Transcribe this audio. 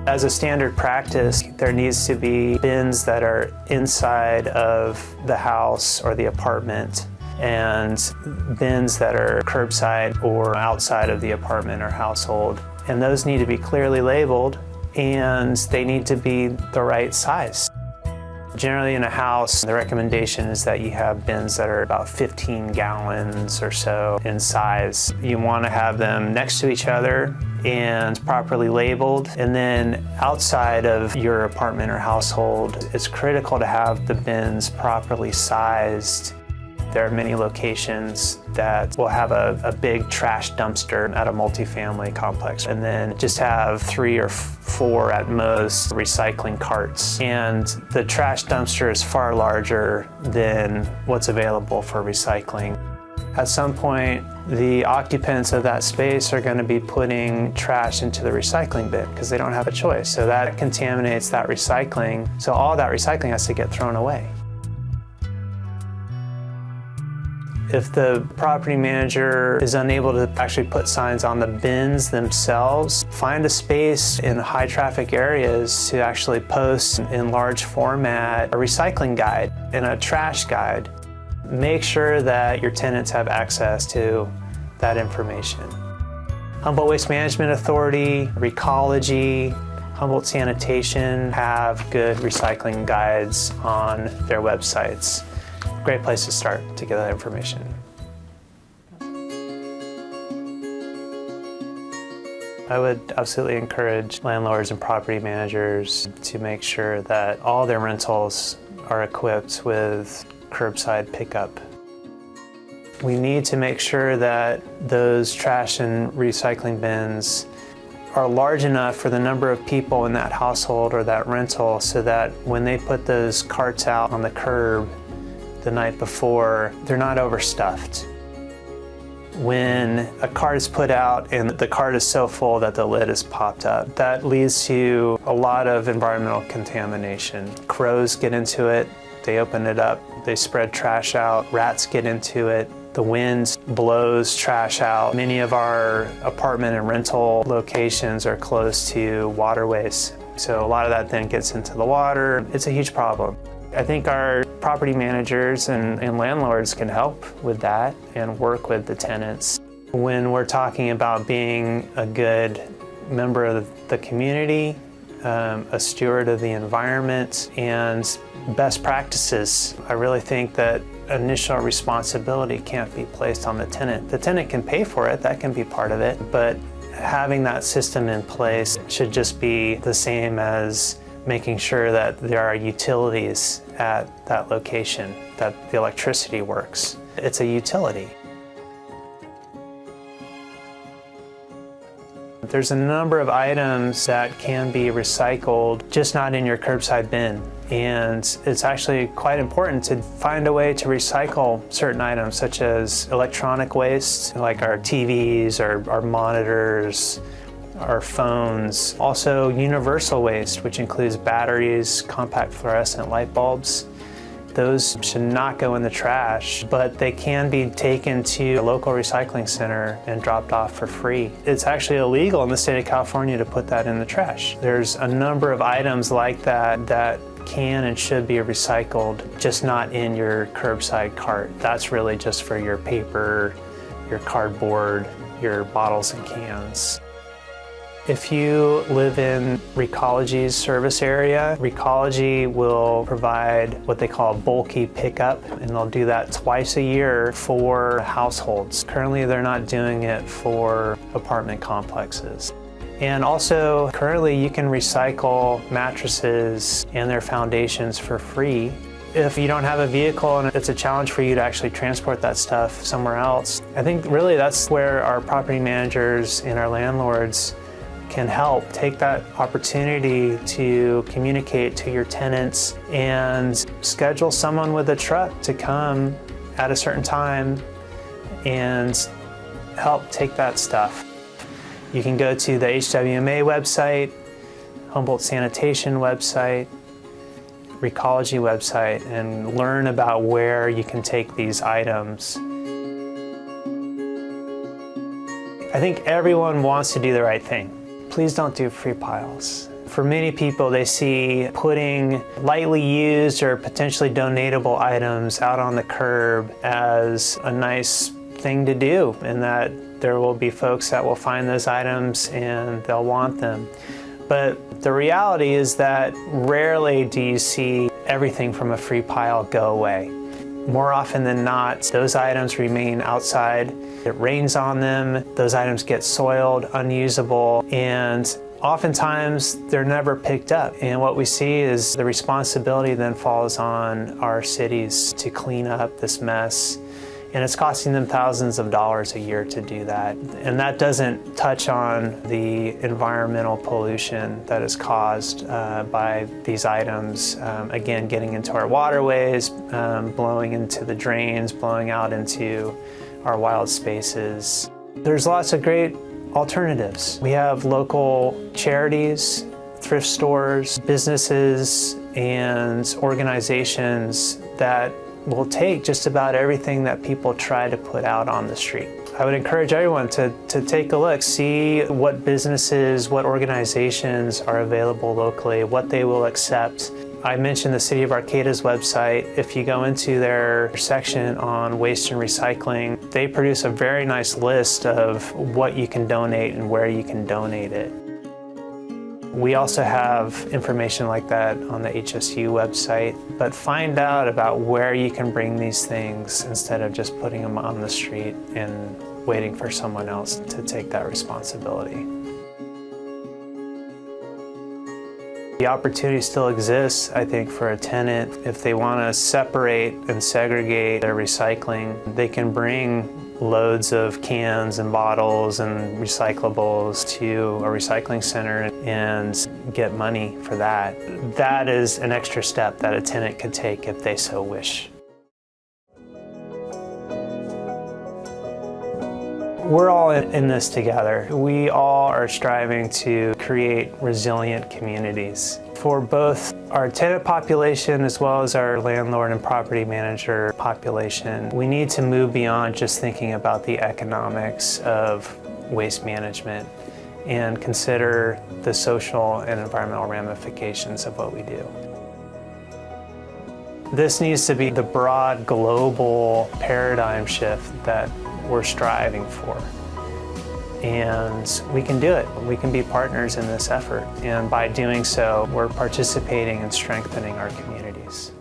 As a standard practice, there needs to be bins that are inside of the house or the apartment, and bins that are curbside or outside of the apartment or household. And those need to be clearly labeled, and they need to be the right size. Generally in a house, the recommendation is that you have bins that are about 15 gallons or so in size. You want to have them next to each other and properly labeled. And then outside of your apartment or household, it's critical to have the bins properly sized. There are many locations that will have a big trash dumpster at a multifamily complex, and then just have 3 or 4 at most recycling carts. And the trash dumpster is far larger than what's available for recycling. At some point, the occupants of that space are going to be putting trash into the recycling bin because they don't have a choice. So that contaminates that recycling. So all that recycling has to get thrown away. If the property manager is unable to actually put signs on the bins themselves, find a space in high traffic areas to actually post in large format a recycling guide and a trash guide. Make sure that your tenants have access to that information. Humboldt Waste Management Authority, Recology, Humboldt Sanitation have good recycling guides on their websites. Great place to start to get that information. I would absolutely encourage landlords and property managers to make sure that all their rentals are equipped with curbside pickup. We need to make sure that those trash and recycling bins are large enough for the number of people in that household or that rental so that when they put those carts out on the curb the night before, they're not overstuffed. When a cart is put out and the cart is so full that the lid is popped up, that leads to a lot of environmental contamination. Crows get into it, they open it up, they spread trash out, rats get into it, the wind blows trash out. Many of our apartment and rental locations are close to waterways, so a lot of that then gets into the water. It's a huge problem. I think our property managers and landlords can help with that and work with the tenants. When we're talking about being a good member of the community, a steward of the environment, and best practices, I really think that initial responsibility can't be placed on the tenant. The tenant can pay for it, that can be part of it, but having that system in place should just be the same as making sure that there are utilities at that location, that the electricity works. It's a utility. There's a number of items that can be recycled, just not in your curbside bin. And it's actually quite important to find a way to recycle certain items, such as electronic waste, like our TVs, our monitors, our phones. Also universal waste, which includes batteries, compact fluorescent light bulbs. Those should not go in the trash, but they can be taken to a local recycling center and dropped off for free. It's actually illegal in the state of California to put that in the trash. There's a number of items like that that can and should be recycled, just not in your curbside cart. That's really just for your paper, your cardboard, your bottles and cans. If you live in Recology's service area, Recology will provide what they call bulky pickup, and they'll do that twice a year for households. Currently, they're not doing it for apartment complexes. And also, currently you can recycle mattresses and their foundations for free. If you don't have a vehicle and it's a challenge for you to actually transport that stuff somewhere else, I think really that's where our property managers and our landlords can help. Take that opportunity to communicate to your tenants and schedule someone with a truck to come at a certain time and help take that stuff. You can go to the HWMA website, Humboldt Sanitation website, Recology website, and learn about where you can take these items. I think everyone wants to do the right thing. Please don't do free piles. For many people, they see putting lightly used or potentially donatable items out on the curb as a nice thing to do, and that there will be folks that will find those items and they'll want them. But the reality is that rarely do you see everything from a free pile go away. More often than not, those items remain outside. It rains on them, those items get soiled, unusable, and oftentimes they're never picked up. And what we see is the responsibility then falls on our cities to clean up this mess. And it's costing them thousands of dollars a year to do that. And that doesn't touch on the environmental pollution that is caused by these items, again, getting into our waterways, blowing into the drains, blowing out into our wild spaces. There's lots of great alternatives. We have local charities, thrift stores, businesses, and organizations that will take just about everything that people try to put out on the street. I would encourage everyone to take a look, see what businesses, what organizations are available locally, what they will accept. I mentioned the City of Arcata's website. If you go into their section on waste and recycling, they produce a very nice list of what you can donate and where you can donate it. We also have information like that on the HSU website, but find out about where you can bring these things instead of just putting them on the street and waiting for someone else to take that responsibility. The opportunity still exists, I think, for a tenant. If they want to separate and segregate their recycling, they can bring loads of cans and bottles and recyclables to a recycling center and get money for that. That is an extra step that a tenant could take if they so wish. We're all in this together. We all are striving to create resilient communities. For both our tenant population as well as our landlord and property manager population, we need to move beyond just thinking about the economics of waste management and consider the social and environmental ramifications of what we do. This needs to be the broad global paradigm shift that we're striving for. And we can do it. We can be partners in this effort. And by doing so, we're participating in strengthening our communities.